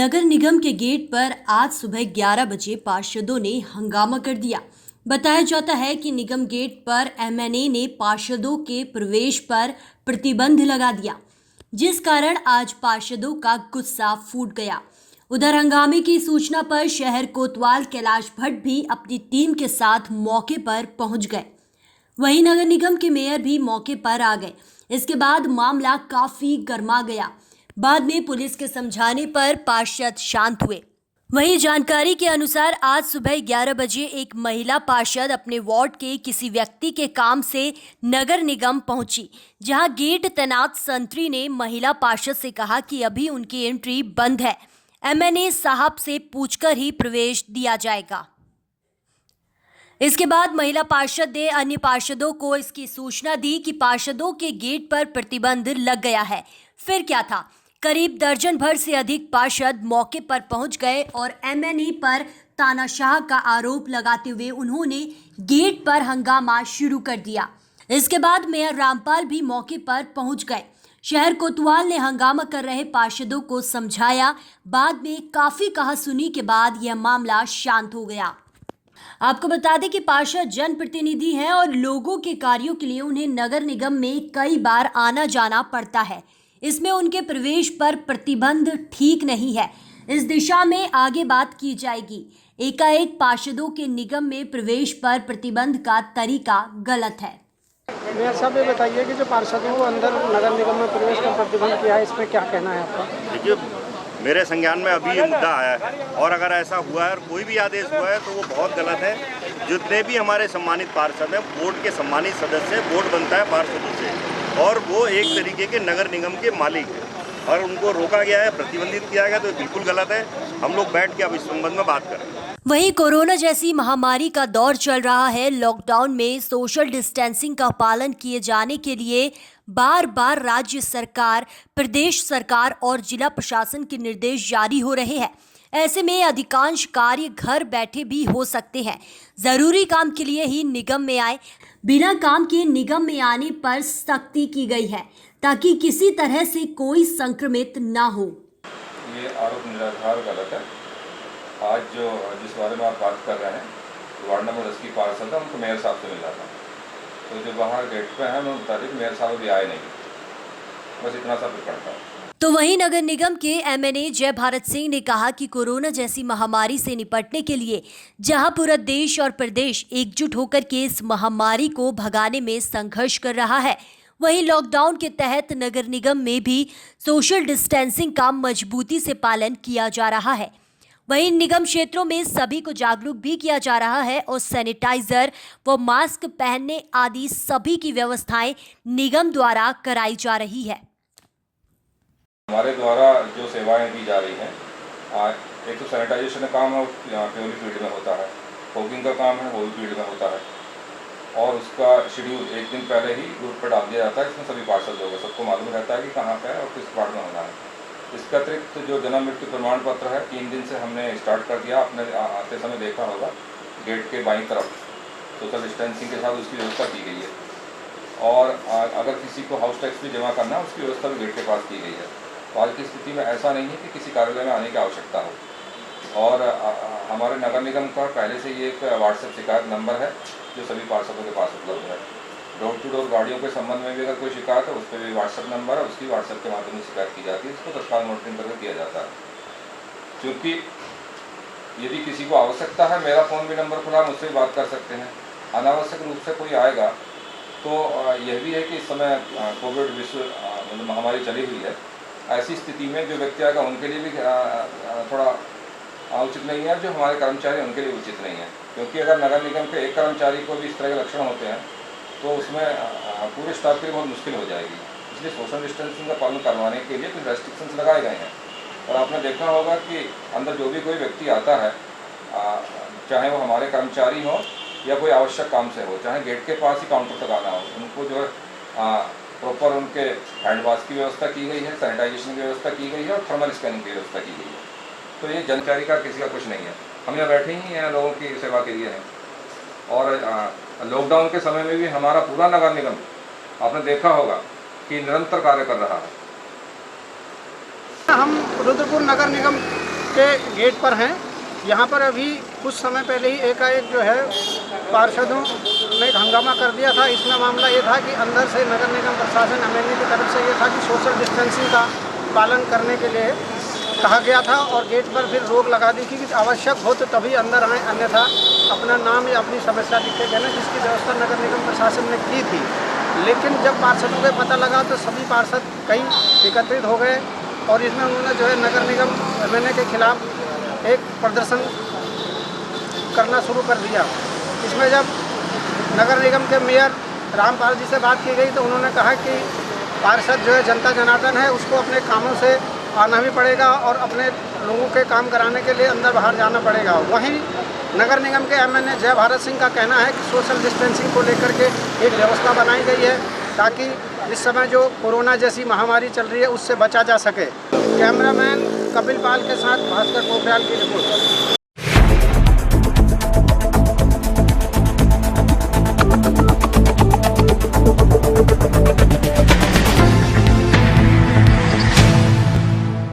नगर निगम के गेट पर आज सुबह 11 बजे पार्षदों ने हंगामा कर दिया। बताया जाता है कि निगम गेट पर एमएनए ने पार्षदों के प्रवेश पर प्रतिबंध लगा दिया, जिस कारण आज पार्षदों का गुस्सा फूट गया। उधर हंगामे की सूचना पर शहर कोतवाल कैलाश भट्ट भी अपनी टीम के साथ मौके पर पहुंच गए। वहीं नगर निगम के मेयर भी मौके पर आ गए। इसके बाद मामला काफी गर्मा गया। बाद में पुलिस के समझाने पर पार्षद शांत हुए। वहीं जानकारी के अनुसार आज सुबह 11 बजे एक महिला पार्षद अपने वार्ड के किसी व्यक्ति के काम से नगर निगम पहुंची, जहां गेट तैनात संतरी ने महिला पार्षद से कहा कि अभी उनकी एंट्री बंद है, एमएनए साहब से पूछकर ही प्रवेश दिया जाएगा। इसके बाद महिला पार्षद ने अन्य पार्षदों को इसकी सूचना दी कि पार्षदों के गेट पर प्रतिबंध लग गया है। फिर क्या था, करीब दर्जन भर से अधिक पार्षद मौके पर पहुंच गए और एमएनए पर तानाशाह का आरोप लगाते हुए उन्होंने गेट पर हंगामा शुरू कर दिया। इसके बाद मेयर रामपाल भी मौके पर पहुंच गए। शहर कोतवाल ने हंगामा कर रहे पार्षदों को समझाया। बाद में काफी कहासुनी के बाद यह मामला शांत हो गया। आपको बता दें कि पार्षद जनप्रतिनिधि हैं और लोगों के कार्यों के लिए उन्हें नगर निगम में कई बार आना जाना पड़ता है। इसमें उनके प्रवेश पर प्रतिबंध ठीक नहीं है। इस दिशा में आगे बात की जाएगी। एकाएक पार्षदों के निगम में प्रवेश पर प्रतिबंध का तरीका गलत है। मेयर साहब ये बताइए कि जो पार्षदों को अंदर नगर निगम में प्रवेश पर प्रतिबंध किया है, इसमें क्या कहना है आपका? देखिए, मेरे संज्ञान में अभी ये मुद्दा आया है और अगर ऐसा हुआ है और कोई भी आदेश हुआ है तो वो बहुत गलत है। जितने भी हमारे सम्मानित पार्षद हैं, बोर्ड के सम्मानित सदस्य, बोर्ड बनता है पार्षदों से और वो एक तरीके के नगर निगम के मालिक हैं और उनको रोका गया है, प्रतिबंधित किया गया, तो ये बिल्कुल गलत है। हम लोग बैठ के अब इस संबंध में बात करें। वहीं कोरोना जैसी महामारी का दौर चल रहा है। लॉकडाउन में सोशल डिस्टेंसिंग का पालन किए जाने के लिए बार बार राज्य सरकार, प्रदेश सरकार और जिला प्रशासन के निर्देश जारी हो रहे हैं। ऐसे में अधिकांश कार्य घर बैठे भी हो सकते हैं। जरूरी काम के लिए ही निगम में आए। बिना काम के निगम में आने पर सख्ती की गई है ताकि किसी तरह से कोई संक्रमित ना हो। ये आरोप निराधार गलत है। आज जिस बारे में आप बात कर रहे हैं, वार्ड नंबर 10 की पार्षद है, उनको मेयर साहब से मिला था, तो जो बाहर गेट पे है मैं बता दें मेयर साहब अभी आए नहीं, बस इतना सा करता है। तो वहीं नगर निगम के एमएनए जय भारत सिंह ने कहा कि कोरोना जैसी महामारी से निपटने के लिए जहां पूरा देश और प्रदेश एकजुट होकर के इस महामारी को भगाने में संघर्ष कर रहा है, वहीं लॉकडाउन के तहत नगर निगम में भी सोशल डिस्टेंसिंग का मजबूती से पालन किया जा रहा है। वहीं निगम क्षेत्रों में सभी को जागरूक भी किया जा रहा है और सैनिटाइजर व मास्क पहनने आदि सभी की व्यवस्थाएं निगम द्वारा कराई जा रही है। हमारे द्वारा जो सेवाएं दी जा रही हैं, एक तो सैनिटाइजेशन का काम है, प्योरी फील्ड में होता है, फॉगिंग का काम है, वो भी फील्ड में होता है, और उसका शेड्यूल एक दिन पहले ही ग्रुप पर डाल दिया जाता है, जिसमें सभी पार्षद लोग सबको मालूम रहता है कि कहाँ पे है और किस वार्ड में होना है। इसके अतिरिक्त जो जन्म मृत्यु प्रमाण पत्र है, 3 दिन से हमने स्टार्ट कर दिया। आपने आते समय देखा होगा गेट के बाईं तरफ सोशल डिस्टेंसिंग के साथ उसकी व्यवस्था की गई है, और अगर किसी को हाउस टैक्स भी जमा करना है उसकी व्यवस्था भी गेट के पास की गई है। तो आज की स्थिति में ऐसा नहीं है कि किसी कार्यालय में आने की आवश्यकता हो। और हमारे नगर निगम का पहले से ये एक व्हाट्सएप शिकायत नंबर है जो सभी पार्षदों के पास उपलब्ध है। डोर टू डोर गाड़ियों के संबंध में भी अगर कोई शिकायत है, उस पर भी व्हाट्सएप नंबर है, उसकी व्हाट्सएप के माध्यम से शिकायत की जाती है, इसको तत्काल मॉनिटरिंग करके किया जाता है। क्योंकि यदि किसी को आवश्यकता है, मेरा फ़ोन भी नंबर खुला, मुझसे भी बात कर सकते हैं। अनावश्यक रूप से कोई आएगा तो यह भी है कि इस समय कोविड विश्व महामारी चली हुई है। ऐसी स्थिति में जो व्यक्ति आएगा उनके लिए भी थोड़ा उचित नहीं है, जो हमारे कर्मचारी उनके लिए उचित नहीं है। क्योंकि अगर नगर निगम के एक कर्मचारी को भी इस तरह के लक्षण होते हैं तो उसमें पूरे स्टाफ के लिए बहुत मुश्किल हो जाएगी। इसलिए सोशल डिस्टेंसिंग का पालन करवाने के लिए कुछ रेस्ट्रिक्शंस लगाए गए हैं। और आपने देखा होगा कि अंदर जो भी कोई व्यक्ति आता है, चाहे वो हमारे कर्मचारी हो या कोई आवश्यक काम से हो, चाहे गेट के पास ही काउंटर तक आना हो, उनको जो है प्रॉपर उनके हैंड वॉश की व्यवस्था की गई है, सैनिटाइजेशन की व्यवस्था की गई है और थर्मल स्कैनिंग की व्यवस्था की गई है। तो ये जानकारी का किसी का कुछ नहीं है। हम यहाँ बैठे ही हैं लोगों की सेवा के लिए हैं। और लॉकडाउन के समय में भी हमारा पूरा नगर निगम, आपने देखा होगा कि निरंतर कार्य कर रहा है। हम रुद्रपुर नगर निगम के गेट पर हैं। यहाँ पर अभी कुछ समय पहले ही एकाएक जो है पार्षदों ने हंगामा कर दिया था। इसमें मामला ये था कि अंदर से नगर निगम प्रशासन एमएनए की तरफ से ये था कि सोशल डिस्टेंसिंग का पालन करने के लिए कहा गया था और गेट पर फिर रोक लगा दी कि आवश्यक हो तो तभी अंदर आएँ, अन्यथा अपना नाम या अपनी समस्या लिख के देना, जिसकी व्यवस्था नगर निगम प्रशासन ने की थी। लेकिन जब पार्षदों को पता लगा तो सभी पार्षद कई एकत्रित हो गए और इसमें उन्होंने जो है नगर निगम एमएनए के खिलाफ एक प्रदर्शन करना शुरू कर दिया। इसमें जब नगर निगम के मेयर रामपाल जी से बात की गई तो उन्होंने कहा कि पार्षद जो है जनता जनार्दन है, उसको अपने कामों से आना भी पड़ेगा और अपने लोगों के काम कराने के लिए अंदर बाहर जाना पड़ेगा। वहीं नगर निगम के एमएनए जय भारत सिंह का कहना है कि सोशल डिस्टेंसिंग को लेकर के एक व्यवस्था बनाई गई है ताकि इस समय जो कोरोना जैसी महामारी चल रही है उससे बचा जा सके। कैमरामैन कपिल पाल के साथ भास्कर पोखरियाल की रिपोर्ट।